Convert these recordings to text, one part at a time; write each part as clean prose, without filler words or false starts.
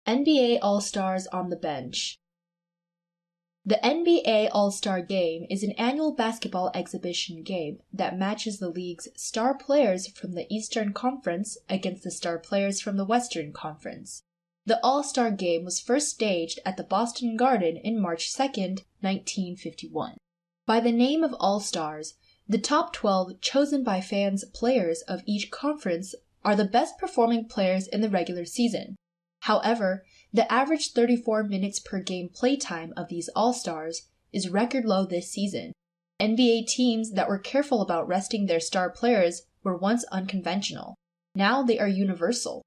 NBA All-Stars on the Bench. The NBA All-Star Game is an annual basketball exhibition game that matches the league's star players from the Eastern Conference against the star players from the Western Conference. The All-Star Game was first staged at the Boston Garden in March 2, 1951. By the name of All-Stars, the top 12 chosen by fans players of each conference are the best performing players in the regular season. However, the average 34 minutes per game playtime of these All-Stars is record low this season. NBA teams that were careful about resting their star players were once unconventional. Now they are universal.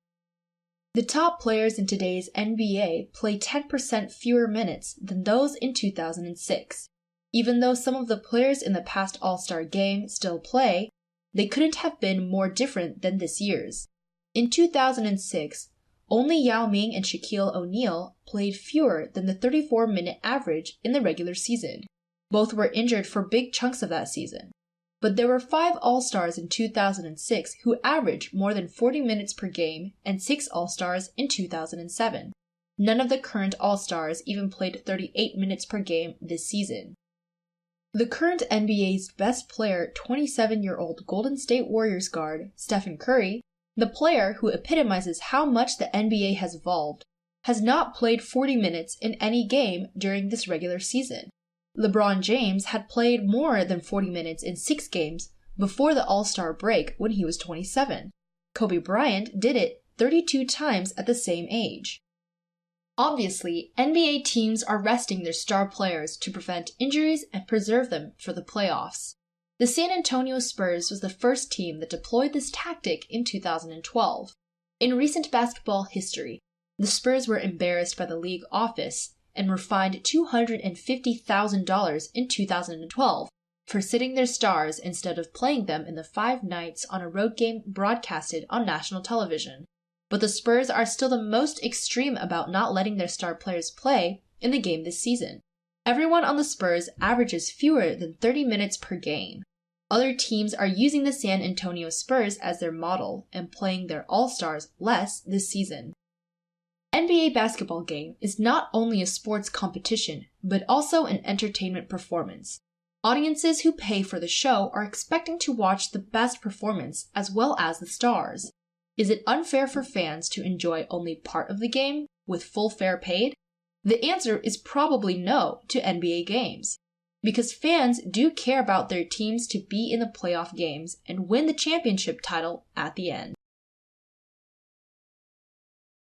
The top players in today's NBA play 10% fewer minutes than those in 2006. Even though some of the players in the past All-Star game still play, they couldn't have been more different than this year's. In 2006, only Yao Ming and Shaquille O'Neal played fewer than the 34-minute average in the regular season. Both were injured for big chunks of that season. But there were 5 All-Stars in 2006 who averaged more than 40 minutes per game and 6 All-Stars in 2007. None of the current All-Stars even played 38 minutes per game this season. The current NBA's best player, 27-year-old Golden State Warriors guard Stephen Curry, the player who epitomizes how much the NBA has evolved, has not played 40 minutes in any game during this regular season. LeBron James had played more than 40 minutes in 6 games before the All-Star break when he was 27. Kobe Bryant did it 32 times at the same age. Obviously, NBA teams are resting their star players to prevent injuries and preserve them for the playoffs. The San Antonio Spurs was the first team that deployed this tactic in 2012. In recent basketball history, the Spurs were embarrassed by the league office and were fined $250,000 in 2012 for sitting their stars instead of playing them in the 5 nights on a road game broadcasted on national television. But the Spurs are still the most extreme about not letting their star players play in the game this season. Everyone on the Spurs averages fewer than 30 minutes per game. Other teams are using the San Antonio Spurs as their model and playing their All-Stars less this season. NBA basketball game is not only a sports competition, but also an entertainment performance. Audiences who pay for the show are expecting to watch the best performance as well as the stars. Is it unfair for fans to enjoy only part of the game with full fare paid? The answer is probably no to NBA games, because fans do care about their teams to be in the playoff games and win the championship title at the end.